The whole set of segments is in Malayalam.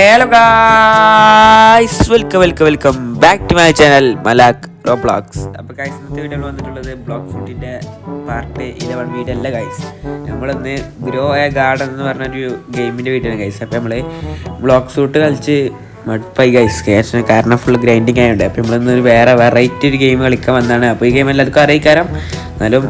Hello guys, welcome back to my channel Malak Roblox. അപ്പോൾ ഗൈസ് ഇന്നത്തെ വീഡിയോയിൽ വന്നിട്ടുള്ളത് ബ്ലോക്ക് ഫുഡിൻ്റെ പാർട്ട് 11 വീഡിയോ അല്ല ഗൈസ്. നമ്മളിന്ന് ഗ്രോ എ ഗാർഡൻ എന്ന് പറഞ്ഞൊരു ഗെയിമിൻ്റെ വീഡിയോ ആണ് ഗൈസ്. അപ്പോൾ നമ്മൾ ബ്ലോക്ക് സൂട്ട് കളിച്ച് മടുപ്പായി ഗൈസ്, കാരണം ഫുൾ ഗ്രൈൻഡിങ് ആയതുകൊണ്ട്. അപ്പോൾ നമ്മളിന്ന് വേറെ വെറൈറ്റി ഒരു ഗെയിം കളിക്കാൻ വന്നതാണ്. അപ്പോൾ ഈ ഗെയിം എല്ലാവർക്കും അറിയിക്കാരം, എന്നാലും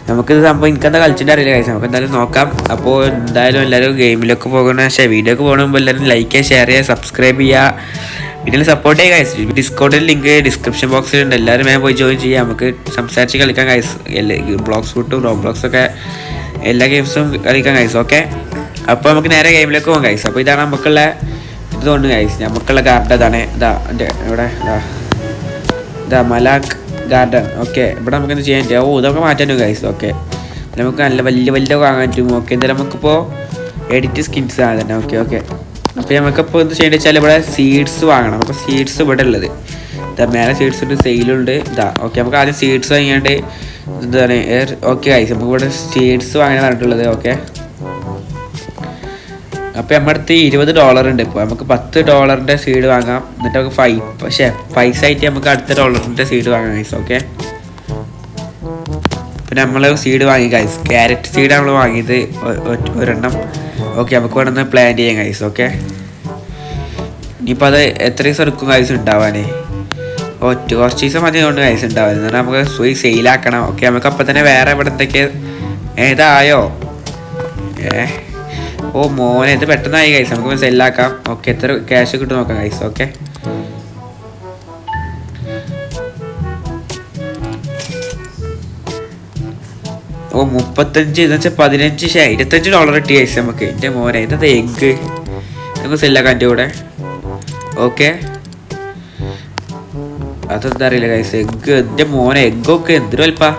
നമുക്കിത് സംഭവം എനിക്കെന്താ കളിച്ചിട്ട് അറിയില്ല ഗൈസ്. നമുക്ക് എന്തായാലും നോക്കാം. അപ്പോൾ എന്തായാലും എല്ലാവരും ഗെയിമിലൊക്കെ പോകണം, പക്ഷേ വീഡിയോക്ക് പോകണമെങ്കിൽ എല്ലാവരും ലൈക്ക് ചെയ്യുക, ഷെയർ ചെയ്യുക, സബ്സ്ക്രൈബ് ചെയ്യുക, പിന്നെ സപ്പോർട്ട് ചെയ്യുക ഗൈസ്. ഡിസ്കൗണ്ടിൽ ലിങ്ക് ഡിസ്ക്രിപ്ഷൻ ബോക്സിലുണ്ട്, എല്ലാവരും വേഗം പോയി ജോയിൻ ചെയ്യുക. നമുക്ക് സംസാരിച്ച് കളിക്കാം ഗൈസ്. ബ്ലോക്ക് സൂട്ടും റോബ്ലോക്സൊക്കെ എല്ലാ ഗെയിംസും കളിക്കാം ഗൈസ്. ഓക്കെ, അപ്പോൾ നമുക്ക് നേരെ ഗെയിമിലേക്ക് പോകാം ഗൈസ്. അപ്പോൾ ഇതാണ് നമുക്കുള്ള ഇത് തോന്നുന്നു ഗൈസ്, നമുക്കുള്ള ഗാർഡൻ ഇതാണ്. ഇവിടെ ഇതാ മലാക്ക് ഗാർഡൻ. ഓക്കെ, ഇവിടെ നമുക്കെന്ത് ചെയ്യാൻ പറ്റും? ഇതൊക്കെ മാറ്റാൻ പറ്റും ഗൈസ്. ഓക്കെ, നമുക്ക് നല്ല വലിയ വാങ്ങാൻ പറ്റും. ഓക്കെ, എന്തായാലും നമുക്കിപ്പോൾ എഡിറ്റ് സ്കിൻസ് ആണ് തന്നെ. ഓക്കെ, അപ്പോൾ നമുക്കിപ്പോൾ എന്ത് ചെയ്യേണ്ടത് വെച്ചാൽ ഇവിടെ സീഡ്സ് വാങ്ങണം. അപ്പോൾ സീഡ്സ് ഇവിടെ ഉള്ളത് ഇതാ, മേലെ സീഡ്സ് ഉണ്ട്, സെയിലുണ്ട് ഇതാ. ഓക്കെ, നമുക്ക് ആദ്യം സീഡ്സ് വാങ്ങിയാണ്ട് എന്താണ്. ഓക്കെ ഗൈസ്, നമുക്ക് ഇവിടെ സീഡ്സ് വാങ്ങാൻ പറഞ്ഞിട്ടുള്ളത്. ഓക്കെ, അപ്പോൾ നമ്മുടെ അടുത്ത് $20 ഉണ്ട്. ഇപ്പോൾ നമുക്ക് $10 സീഡ് വാങ്ങാം, എന്നിട്ട് നമുക്ക് പൈസ ആയിട്ട് നമുക്ക് അടുത്ത $1 സീഡ് വാങ്ങാം ഗൈസ്. ഓക്കെ, പിന്നെ നമ്മൾ സീഡ് വാങ്ങി ഗൈസ്, ക്യാരറ്റ് സീഡാണ് നമ്മൾ വാങ്ങിയത് ഒരെണ്ണം. ഓക്കെ, നമുക്ക് വേണമെന്ന് പ്ലാൻ ചെയ്യാം ഗൈസ്. ഓക്കെ, ഇനിയിപ്പോൾ അത് എത്ര ദിവസം എടുക്കും ഗൈസ് ഉണ്ടാവാനേ? കുറച്ച് ദിവസം മതി കൊണ്ട് ഗൈസ് ഉണ്ടാവാൻ, എന്നാൽ നമുക്ക് സെയിലാക്കണം. ഓക്കെ, നമുക്ക് അപ്പം തന്നെ വേറെ ഇവിടെ എന്തൊക്കെ ഏതായോ ഓ മോനെ, ഇത് പെട്ടെന്നായി ഗൈസ്, നമുക്ക് സെല്ലാക്കാം. ഓക്കെ, എത്ര ക്യാഷ് കിട്ടും നോക്കാം ഗൈസ്. ഓക്കെ, ഓ 35 എന്ന് വെച്ചാൽ $25 കിട്ടി ഗൈസ് നമുക്ക്. എൻ്റെ മോനെ, ഇതെന്താ എഗ്ഗ്, നമുക്ക് സെല്ലാക്കാം എൻ്റെ കൂടെ. ഓക്കെ, അതെന്താ അറിയില്ല ഗൈസ്, എഗ്ഗ്. എൻ്റെ മോനെ, എഗ്ഗൊക്കെ എന്തൊരു വലുപ്പാ.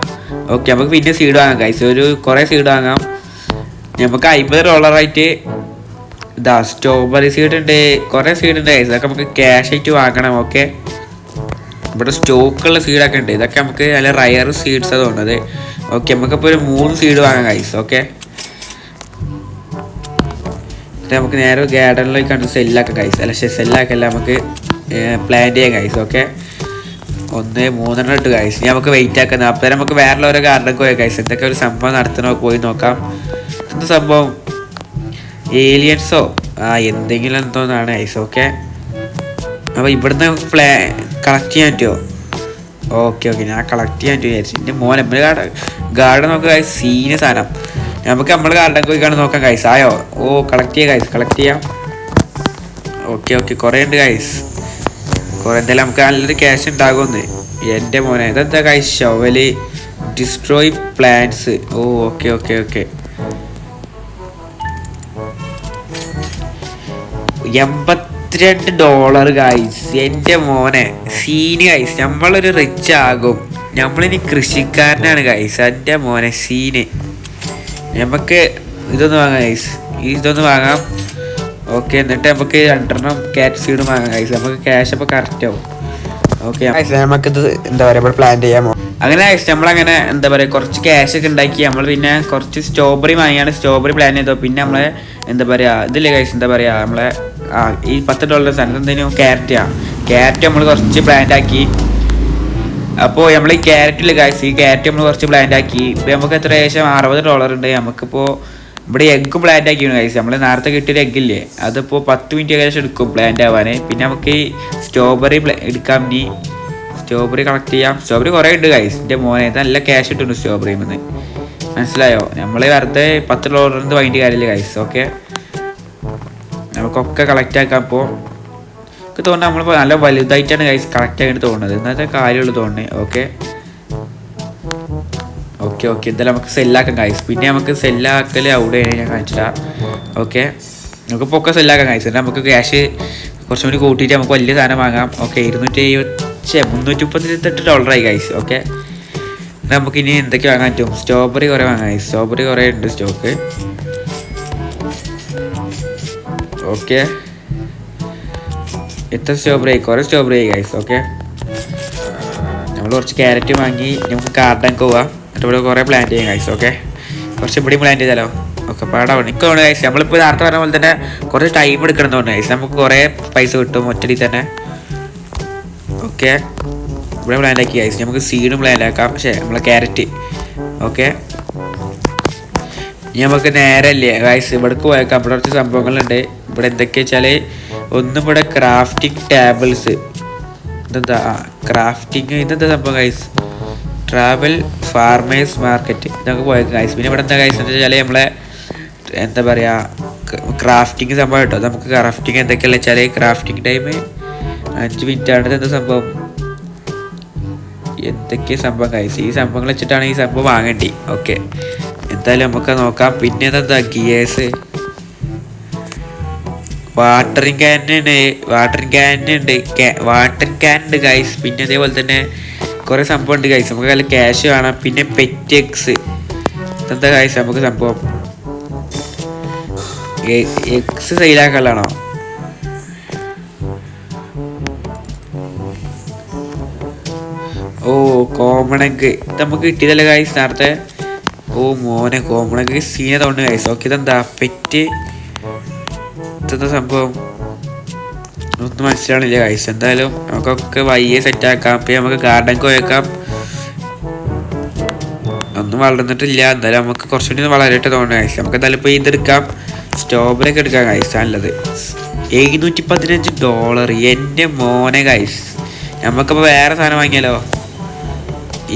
ഓക്കെ, നമുക്ക് പിന്നെ സീഡ് വാങ്ങാം ഗൈസ്, കുറേ സീഡ് വാങ്ങാം. നമുക്ക് $50 ആയിട്ട് ഇതാ സ്ട്രോബെറി സീഡ് ഉണ്ട്, കുറേ സീഡ് ഉണ്ട് ഗൈസ്. ഇതൊക്കെ നമുക്ക് ക്യാഷ് ആയിട്ട് വാങ്ങണം. ഓക്കെ, ഇവിടെ സ്റ്റോക്കുള്ള സീഡൊക്കെ ഉണ്ട്, ഇതൊക്കെ നമുക്ക് നല്ല റയർ സീഡ്സ് തോന്നുന്നത്. ഓക്കെ, നമുക്കിപ്പോൾ ഒരു 3 സീഡ് വാങ്ങാം ഗൈസ്. ഓക്കെ, നമുക്ക് നേരെ ഗാർഡനിലേക്ക് കണ്ട് സെല്ലാക്കാം ഗൈസ്. അല്ല സെല്ലാക്കല്ല, നമുക്ക് പ്ലാൻ ചെയ്യാം ഗൈസ്. ഓക്കെ, 3 ഇട്ട് ഗൈസ്. ഇനി നമുക്ക് വെയിറ്റ് ആക്കുന്നത്, അപ്പോൾ നമുക്ക് വേറെ ഓരോ ഗാർഡനൊക്കെ പോയി ഗൈസ്. എന്തൊക്കെ ഒരു സംഭവം നടത്തണോ പോയി നോക്കാം. എന്ത് സംഭവം, ഏലിയൻസോ എന്തെങ്കിലും എന്തോന്നാണ് ഗൈസ്. ഓക്കെ, അപ്പോൾ ഇവിടുന്ന് കളക്ട് ചെയ്യാൻ പറ്റുമോ? ഓക്കെ, ഞാൻ കളക്ട് ചെയ്യാൻ പറ്റുമോ വിചാരിച്ചു. എൻ്റെ മോനെ, നമ്മൾ ഗാർഡൻ നോക്കുക ഗൈസ്, സീനിയർ സാധനം. നമുക്ക് നമ്മൾ ഗാർഡൻ പോയി കാണാൻ നോക്കാം ഗൈസ്. ആയോ? കളക്ട് ചെയ്യാം ഗൈസ്, കളക്ട് ചെയ്യാം. ഓക്കെ, കുറേ ഉണ്ട് ഗൈസ്, കുറേ. എന്തായാലും നമുക്ക് നല്ലൊരു ക്യാഷ് ഉണ്ടാകുമെന്ന്. എൻ്റെ മോനെ, ഇതെന്താ guys, shovel destroy plants. Okay, $82 guys. എൻ്റെ മോനെ, സീന് ഗൈസ്. നമ്മളൊരു റിച്ച് ആകും, നമ്മളിനി കൃഷിക്കാരനാണ് ഗൈസ്. എൻ്റെ മോനെ, സീന്. നമുക്ക് ഇതൊന്ന് വാങ്ങാം ഗൈസ്, ഇതൊന്ന് വാങ്ങാം. ഓക്കെ, എന്നിട്ട് നമുക്ക് 2 ക്യാരറ്റ് സീഡ് വാങ്ങാം ഗൈസ്. നമുക്ക് ക്യാഷ് അപ്പോൾ കറക്റ്റ് ആവും. ഓക്കെ, നമുക്കിത് എന്താ പറയുക, ഇവിടെ പ്ലാൻ ചെയ്യാമോ? അങ്ങനെ ഗൈസ്, നമ്മളങ്ങനെ എന്താ പറയുക, കുറച്ച് ക്യാഷ് ഒക്കെ ഉണ്ടാക്കി. നമ്മൾ പിന്നെ കുറച്ച് സ്ട്രോബെറി വാങ്ങിയാണ്, സ്ട്രോബെറി പ്ലാൻ ചെയ്തോ. പിന്നെ നമ്മളെ എന്താ പറയുക, ഇതില്ലേ ഗൈസ്, എന്താ പറയുക, നമ്മളെ ഈ $10 സാധനം എന്തെങ്കിലും ക്യാരറ്റ് നമ്മൾ കുറച്ച് പ്ലാന്റ് ആക്കി. അപ്പോൾ നമ്മൾ ഈ ക്യാരറ്റിൽ ഗൈസ്, ഈ ക്യാരറ്റ് നമ്മൾ കുറച്ച് പ്ലാന്റ് ആക്കി. ഇപ്പോൾ നമുക്ക് എത്ര ഏകദേശം $60 ഉണ്ട്. നമുക്കിപ്പോൾ ഇവിടെ എഗ്ഗും പ്ലാന്റ് ആക്കിയാണ് ഗൈസ്. നമ്മൾ നേരത്തെ കിട്ടിയൊരു എഗ്ഗില്ലേ, അതിപ്പോൾ 10 മിനിറ്റ് ഏകദേശം എടുക്കും പ്ലാന്റ് ആവാൻ. പിന്നെ നമുക്ക് ഈ സ്ട്രോബെറി എടുക്കാം. ഇനി സ്ട്രോബെറി കളക്ട് ചെയ്യാം. സ്ട്രോബെറി കുറേ ഉണ്ട് ഗൈസ്. എൻ്റെ മോനെ, നല്ല ക്യാഷ് കിട്ടുന്നു സ്ട്രോബെറിയിൽ നിന്ന്, മനസ്സിലായോ? നമ്മൾ വെറുതെ $10 വാങ്ങിയിട്ട് കാര്യമില്ല ഗൈസ്. ഓക്കെ, നമുക്കൊക്കെ കളക്ട് ആക്കാം. അപ്പോൾ എനിക്ക് തോന്നുന്നത് നമ്മളിപ്പോൾ നല്ല വലുതായിട്ടാണ് ഗൈസ് കളക്ട് ആയിട്ട് തോന്നുന്നത്, ഇന്നത്തെ കാര്യമുള്ളൂ തോന്നുന്നത്. ഓക്കെ, എന്തായാലും നമുക്ക് സെല്ലാക്കാം ഗൈസ്. പിന്നെ നമുക്ക് സെല്ലാക്കൽ അവിടെയാണ് ഞാൻ കാണിച്ചിട്ടാ. ഓക്കെ, നമുക്കിപ്പോൾ ഒക്കെ സെല്ലാക്കാം ഗൈസ്. നമുക്ക് ക്യാഷ് കുറച്ചും കൂടി കൂട്ടിയിട്ട് നമുക്ക് വലിയ സാധനം വാങ്ങാം. ഓക്കെ, $338 ആയി ഗൈസ്. ഓക്കെ, നമുക്കിനി എന്തൊക്കെ വാങ്ങാൻ പറ്റും? സ്ട്രോബെറി കുറേ വാങ്ങാം ഗൈസ്. സ്ട്രോബെറി കുറേ ഉണ്ട് സ്റ്റോക്ക്. ഓക്കെ, എത്ര സ്ട്രോബെറി? കുറേ സ്ട്രോബെറി ആയി ഗൈസ്. ഓക്കെ, നമ്മൾ കുറച്ച് ക്യാരറ്റ് വാങ്ങി നമുക്ക് ഗാർഡൻ പോവാം. എന്നിട്ട് ഇവിടെ കുറേ പ്ലാന്റ് ചെയ്യാം ഗൈസ്. ഓക്കെ, കുറച്ച് ഇവിടെ പ്ലാന്റ് ചെയ്താലോ? ഒക്കെ പാടാണ് എനിക്ക് തോന്നുന്നു ഗൈസ്. നമ്മളിപ്പോൾ നേരത്തെ പറഞ്ഞ പോലെ തന്നെ കുറച്ച് ടൈം എടുക്കണം തോന്നുന്നു ഗൈസ്. നമുക്ക് കുറേ പൈസ കിട്ടും ഒറ്റടി തന്നെ. ഓക്കെ, ഇവിടെ പ്ലാൻ ആക്കി ഗൈസ്. നമുക്ക് സീഡും പ്ലാൻ ആക്കാം. പക്ഷേ നമ്മളെ ക്യാരറ്റ്. ഓക്കെ, ഇനി നമുക്ക് നേരെ അല്ലേ ഗൈസ് ഇവിടേക്ക് പോയേക്കാം. ഇവിടെ കുറച്ച് സംഭവങ്ങളുണ്ട്. ഇവിടെ എന്തൊക്കെയാ വെച്ചാൽ ഒന്നും ഇവിടെ ക്രാഫ്റ്റിംഗ് ടേബിൾസ്. ഇതെന്താ ക്രാഫ്റ്റിംഗ്, ഇതെന്താ സംഭവം ഗൈസ്? ട്രാവൽ ഫാർമേഴ്സ് മാർക്കറ്റ്, ഇതൊക്കെ പോയേക്കാം ഗൈസ്. പിന്നെ ഇവിടെ എന്താ ഗൈസ് എന്ന് വെച്ചാൽ നമ്മളെ എന്താ പറയുക ക്രാഫ്റ്റിംഗ് സംഭവം കേട്ടോ. നമുക്ക് ക്രാഫ്റ്റിംഗ് എന്തൊക്കെയാണെന്ന് വെച്ചാൽ ക്രാഫ്റ്റിംഗ് ടൈം 5 മിനിറ്റാണ്. ഇതെന്താ സംഭവം? എന്തൊക്കെയാ സംഭവം ഗൈസ്? ഈ സംഭവങ്ങൾ വെച്ചിട്ടാണ് ഈ സംഭവം വാങ്ങേണ്ടി. ഓക്കെ, എന്തായാലും നമുക്ക് നോക്കാം. പിന്നെ ഇതെന്താ ഗിയേഴ്സ്, വാട്ടറിങ് ക്യാനുണ്ട്, വാട്ടറിങ് ക്യാൻ ഉണ്ട് ഗൈസ്. പിന്നെ അതേപോലെ തന്നെ കുറേ സംഭവം ഉണ്ട് ഗൈസ്. നമുക്ക് നല്ല ക്യാഷ് വേണം. പിന്നെ പെറ്റ് എഗ്സ്, ഇതെന്താ ഗൈസ് നമുക്ക് സംഭവം? എഗ്സ് സെയിലാക്കാനാണോ? ഓ കോമൺ എഗ്, ഇത് നമുക്ക് കിട്ടിയതല്ലേ ഗൈസ് നേരത്തെ? ഓ മോനെ, കോമൺ എഗ് സീന തോന്നുന്നു ഗൈസ്. ഓക്കെ, ഇതെന്താ പെറ്റ്, ഇതെന്താ സംഭവം? ഒന്നും മനസ്സിലാവണില്ല ഗൈസ്. എന്തായാലും നമുക്കൊക്കെ വയ്യെ സെറ്റാക്കാം. പിന്നെ നമുക്ക് ഗാർഡൻ പോയേക്കാം. ഒന്നും വളർന്നിട്ടില്ല. എന്തായാലും നമുക്ക് കുറച്ചുകൂടി വളരട്ടെ തോന്നുന്നു ഗൈസ്. നമുക്ക് എന്തായാലും ഇപ്പോൾ ഇതെടുക്കാം. സ്ട്രോബെറി ഒക്കെ എടുക്കാം ഗൈസ്. നല്ലത് $715. എൻ്റെ മോനെ ഗൈസ്, നമുക്കിപ്പോൾ വേറെ സാധനം വാങ്ങിയാലോ?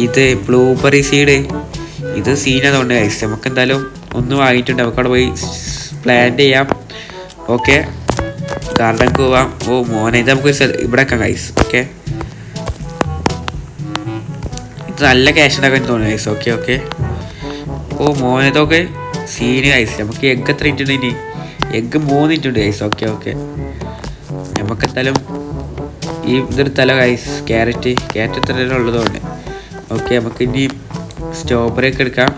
ഇത് ബ്ലൂബെറി സീഡ്, ഇത് സീന തോന്നുന്നു ഗൈസ്. നമുക്ക് എന്തായാലും ഒന്ന് വാങ്ങിയിട്ടുണ്ട്. നമുക്ക് അവിടെ പോയി പ്ലാന്റ് ചെയ്യാം. ഓക്കെ, ഗാർഡൻ പോവാം. ഓ മോനെ, ഇത് നമുക്ക് ഇവിടെ വെക്കാം ഗൈസ്. ഓക്കെ, ഇത് നല്ല ക്യാഷ് ഉണ്ടാക്കാൻ തോന്നുന്നു ഗൈസ്. ഓക്കെ ഓക്കെ, ഓ മോനെ, ഇതൊക്കെ സീന് ഗൈസ്. നമുക്ക് എഗ് എത്ര ഇട്ടുണ്ട്? ഇനി എഗ് 3 ഇട്ടുണ്ട് ഗൈസ്. ഓക്കെ ഓക്കെ, നമുക്ക് എന്തായാലും ഈ ഇതെടുത്താലോ ഗൈസ്? ക്യാരറ്റ് എത്ര ഉള്ളതുകൊണ്ട്. ഓക്കെ, നമുക്ക് ഇനി സ്ട്രോബെറി ഒക്കെ എടുക്കാം.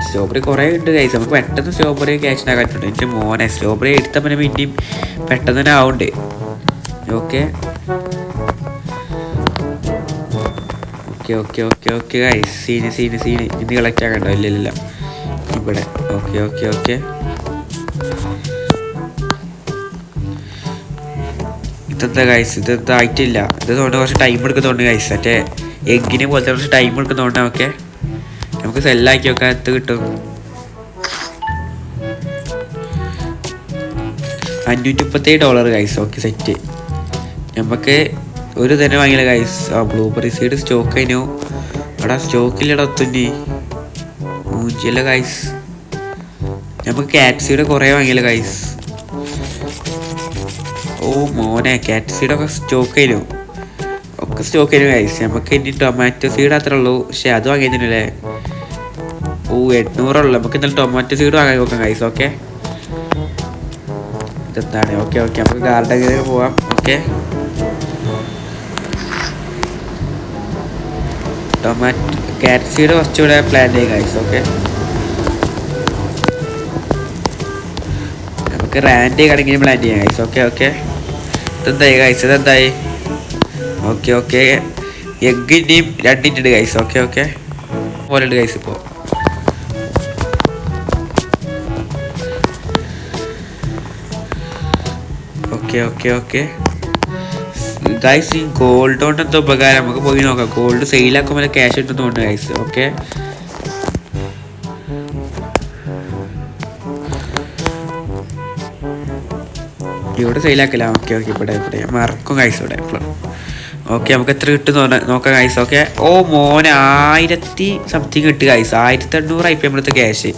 സ്ട്രോബെറി കുറേ ഉണ്ട് ഗൈസ്. നമുക്ക് പെട്ടെന്ന് സ്ട്രോബെറി ക്യാഷ് ആക്കാറ്റുണ്ട്. എൻ്റെ മോനെ, സ്ട്രോബെറി എടുത്താൽ പിന്നെ പിന്നെയും പെട്ടെന്ന് തന്നെ ആവുന്നുണ്ട്. Okay okay okay okay okay guys, scene ഇന്ന് കളക്ട് ആക്കണ്ടോ? ഇല്ല ഇവിടെ. ഓക്കെ ഓക്കെ ഓക്കെ, ഇതെന്താ ഗൈസ്? ഇതെന്താ ആയിട്ടില്ല. ഇത് തോന്നുന്നു കുറച്ച് ടൈം എടുക്കുന്നുണ്ട് ഗൈസ്. മറ്റേ എഗ്ഗിനെ പോലത്തെ കുറച്ച് ടൈം എടുക്കുന്നുണ്ട്. ഓക്കെ, നമുക്ക് സെല്ലാക്കി വെക്കാൻ എത്ത് കിട്ടും. $537 ഗൈസ്. Okay set. നമുക്ക് ഒരു തന്നെ വാങ്ങിയില്ല ഗൈസ്. ആ ബ്ലൂബെറി സീഡ് സ്റ്റോക്ക് കഴിഞ്ഞു. അവിടെ സ്റ്റോക്കില്ലട ഒത്തുണ്ടി മൂഞ്ചിയല്ല ഗൈസ്. നമുക്ക് ക്യാറ്റ് സീഡ് കുറേ വാങ്ങിയില്ല ഗൈസ്. ഓ മോനെ, ക്യാറ്റ് സീഡൊക്കെ സ്റ്റോക്ക് കഴിഞ്ഞു. ഒക്കെ സ്റ്റോക്ക് കഴിഞ്ഞു ഗൈസ്. നമുക്ക് ഇനി ടൊമാറ്റോ സീഡ് അത്രേ ഉള്ളൂ. പക്ഷെ അത് വാങ്ങിയതിനല്ലേ? ഓ 800 നമുക്ക് എന്തായാലും ടൊമാറ്റോ സീഡ് വാങ്ങാൻ നോക്കാം ഗൈസ്. ഓക്കെ, ഇതെന്താണ്? ഓക്കെ ഓക്കെ, നമുക്ക് ഗാർഡനിലേക്ക് പോവാം. ഓക്കെ, ക്യാറ്റ് സീഡ് കുറച്ചുകൂടെ പ്ലാൻ ചെയ്യാം ഗൈസ്. ഓക്കെ, നമുക്ക് റാൻഡ് കടങ്ങിന് പ്ലാൻ ചെയ്യാം ഗൈസ്. ഓക്കെ ഓക്കെ, ഇതെന്തായി ഗൈസ്? ഇതെന്തായി? ഓക്കെ ഓക്കെ, എഗ്ഗിൻ്റെയും 2 ഇട്ടുണ്ട് ഗൈസ്. ഓക്കെ ഓക്കെ, പോലെ ഉണ്ട് ഗൈസ്. ഇപ്പോൾ ഓക്കെ ഓക്കെ ഓക്കെ ഗൈസ്, ഈ ഗോൾഡ് കൊണ്ട് എന്താ ഉപകാരം? നമുക്ക് പോയി നോക്കാം. ഗോൾഡ് സെയിലാക്കുമ്പോൾ ക്യാഷ് കിട്ടുന്നുണ്ട് ഗൈസ്. ഓക്കെ, ഇവിടെ സെയിലാക്കില്ല. ഓക്കെ ഓക്കെ, ഇവിടെ മറക്കും ഗൈസ് ഇവിടെ എപ്പോഴും. ഓക്കെ, നമുക്ക് എത്ര കിട്ടും നോക്കാം ഗൈസ്. ഓക്കെ, ഓ മോനെ 1000 സംതിങ് കിട്ടും ഗൈസ്. 1800 ആയിപ്പോൾ നമ്മളത്തെ ക്യാഷ്.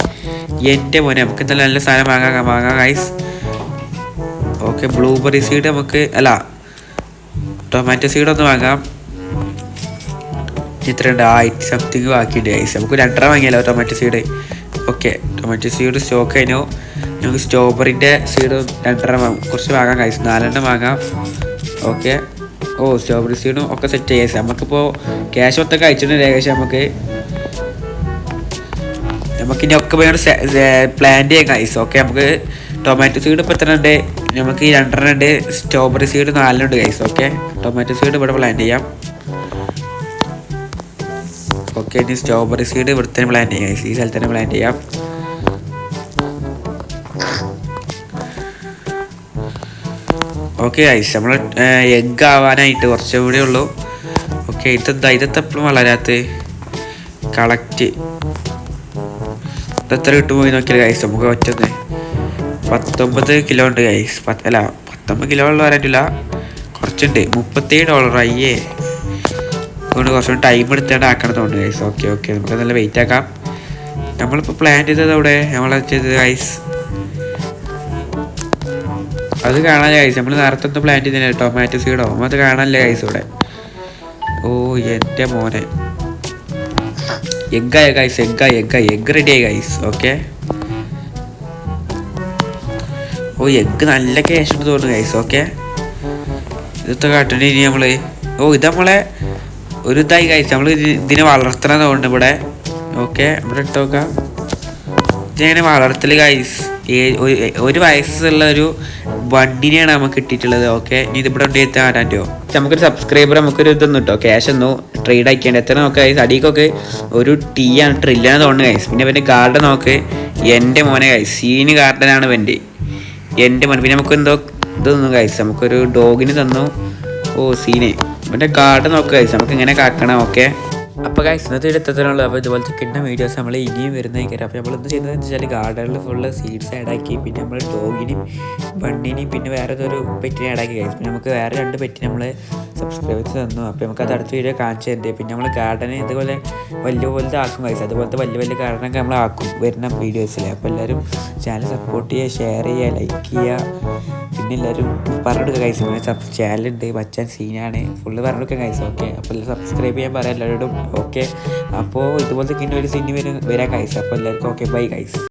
എൻ്റെ മോനെ, നമുക്ക് എന്തായാലും നല്ല സാധനം വാങ്ങാം ഗൈസ്. ഓക്കെ, ബ്ലൂബെറി സീഡ് നമുക്ക് ടൊമാറ്റോ സീഡ് ഒന്ന് വാങ്ങാം. ഇത്രയുണ്ട് 1000 സംതിങ് ബാക്കിയുണ്ട് ഗൈസ്. നമുക്ക് 2 വാങ്ങിയാലോ tomato seed? Okay, tomato seed stock കഴിഞ്ഞു. നമുക്ക് സ്ട്രോബെറിൻ്റെ സീഡ് 2 കുറച്ച് വാങ്ങാം ഗൈസ്. 4 വാങ്ങാം. ഓക്കെ, ഓ സ്ട്രോബെറി സീഡും ഒക്കെ സെറ്റ് ചെയ്യാം. നമുക്കിപ്പോൾ ക്യാഷ് മൊത്തം അയച്ചിട്ടുണ്ട് ഏകദേശം. നമുക്കിനി ഒക്കെ പോയി പ്ലാൻ ചെയ്യാം ഗൈസ്. ഓക്കെ, നമുക്ക് ടൊമാറ്റോ സീഡ് ഇപ്പോൾ എത്ര ഉണ്ട്? നമുക്ക് ഈ 2 ഉണ്ട്. സ്ട്രോബെറി സീഡ് 4 ഉണ്ട് ഗൈസ്. ഓക്കെ, ടൊമാറ്റോ സീഡ് ഇവിടെ പ്ലാൻ ചെയ്യാം. ഓക്കെ, ഇനി സ്ട്രോബെറി സീഡ് ഇവിടെ തന്നെ പ്ലാൻ ചെയ്യാം ഗൈസ്. ഈ സ്ഥലത്ത് തന്നെ പ്ലാൻ ചെയ്യാം. ഓക്കെ ഗൈസ് നമ്മൾ എഗ് ആവാനായിട്ട് കുറച്ചും കൂടെ ഉള്ളൂ. ഓക്കെ ഇതെന്താ എപ്പോഴും വളരാത്ത കളക്റ്റ് ഇതെത്ര കിട്ടുമ്പോൾ നോക്കിയാൽ ഗൈസ് നമുക്ക് ഒറ്റന്ന് 19 കിലോ ഉണ്ട് ഗൈസ്. 19 കിലോ ഉള്ള വരാനില്ല, കുറച്ചുണ്ട്. $37 അയ്യേ. അതുകൊണ്ട് കുറച്ചുകൂടി ടൈം എടുത്താണ്ട് ആക്കണം തോന്നുന്നു ഗൈസ്. ഓക്കെ നമുക്ക് നല്ല വെയിറ്റ് ആക്കാം. നമ്മളിപ്പോൾ പ്ലാൻ ചെയ്തത് അവിടെ നമ്മൾ ചെയ്തത് ഗൈസ് അത് കാണാൻ ഗൈസ്. നമ്മൾ നേരത്തെ ഒന്ന് പ്ലാൻ ചെയ്തേ ടൊമാറ്റോ സീഡോ അത് കാണാനല്ലേ ഗൈസ് ഇവിടെ. ഓ എൻ്റെ മോനെ എഗ്ഗായ ഗൈസ്, എഗ്ഗ് റെഡിയായി ഗൈസ്. ഓക്കെ ഓ എഗ്ഗ് നല്ല ക്യാഷ് ഉണ്ട് തോന്നുന്നു ഗൈസ്. ഓക്കെ ഇതൊക്കെ കാട്ടണ ഇനി നമ്മൾ ഇത് നമ്മളെ ഒരു ഇതായി ഗൈസ്. നമ്മൾ ഇതിനെ വളർത്തണം തോന്നുന്നു ഇവിടെ. ഓക്കെ ഇവിടെ ഇട്ട് നോക്കാം. ഇതിനെ വളർത്തൽ ഗൈസ്. ഒരു വയസ്സുള്ള ഒരു വണ്ടിനെയാണ് നമുക്ക് കിട്ടിയിട്ടുള്ളത്. ഓക്കെ ഇനി ഇതിവിടെ ഉണ്ട് ആരാൻ്റെയോ നമുക്കൊരു സബ്സ്ക്രൈബർ നമുക്കൊരു ഇതൊന്നും കിട്ടോ ക്യാഷ് ഒന്നും ട്രേഡ് ആക്കിയാണ്ട് എത്ര നോക്കാം ഗൈസ്. അടിക്കൊക്കെ ഒരു ആണ് ട്രില്ലാണ് തോന്നുന്നു ഗൈസ്. പിന്നെ ഇവൻ്റെ ഗാർഡൻ നോക്ക്, എൻ്റെ മോനെ ഗൈസ് സീന് ഗാർഡനാണ് ഇവൻ്റെ എൻ്റെ മോൻ. പിന്നെ നമുക്ക് എന്തോ ഇതൊന്നും ഗൈസ് നമുക്കൊരു ഡോഗിന് തന്നു. ഓ സീന് ഇവൻ്റെ ഗാർഡൻ നോക്കുക ഗൈസ്, നമുക്ക് ഇങ്ങനെ കാക്കണം. ഓക്കെ അപ്പോൾ ഗൈസ് ഇന്നത്തെ എടുത്തതിനുള്ളൂ. അപ്പോൾ ഇതുപോലത്തെ കിട്ടുന്ന വീഡിയോസ് നമ്മൾ ഇനിയും വരുന്നതായിരിക്കും. അപ്പോൾ നമ്മൾ എന്ത് ചെയ്യുന്നതെന്ന് വെച്ചാൽ ഗാർഡനിൽ ഫുള്ള് സീഡ്സ് ആഡാക്കി, പിന്നെ നമ്മൾ ഡോഗിനെയും ബണ്ണിനെയും പിന്നെ വേറെ ഏതൊരു പെറ്റിനെ ആഡാക്കി ഗൈസ്. പിന്നെ നമുക്ക് വേറെ 2 പെറ്റിനെ നമ്മൾ സബ്സ്ക്രൈബേഴ്സ് തന്നു. അപ്പോൾ നമുക്ക് അത് അടുത്ത വീഡിയോ കാണിച്ചു തരുന്നത്. പിന്നെ നമ്മൾ ഗാർഡനെ ഇതുപോലെ വലിയ ആക്കും ഗൈസ്. അതുപോലത്തെ വലിയ ഗാർഡനൊക്കെ നമ്മൾ ആക്കും വരുന്ന വീഡിയോസിൽ. അപ്പോൾ എല്ലാവരും ചാനൽ സപ്പോർട്ട് ചെയ്യുക, ഷെയർ ചെയ്യുക, ലൈക്ക് ചെയ്യുക. പിന്നെ എല്ലാവരും പറഞ്ഞെടുക്കുക ഗൈസ്. ഇങ്ങനെ ചാനലുണ്ട് മച്ചാൻ സീനാണ് ഫുള്ള് പറഞ്ഞെടുക്കുക ഗൈസ്. ഓക്കെ അപ്പോൾ എല്ലാവരും സബ്സ്ക്രൈബ് ചെയ്യാൻ പറയാം എല്ലാവരോടും. ഓക്കെ അപ്പോൾ ഇതുപോലത്തെ ഒരു സീനി വരാൻ ഗൈസ്. അപ്പോൾ എല്ലാവർക്കും ഓക്കെ ബൈ ഗൈസ്.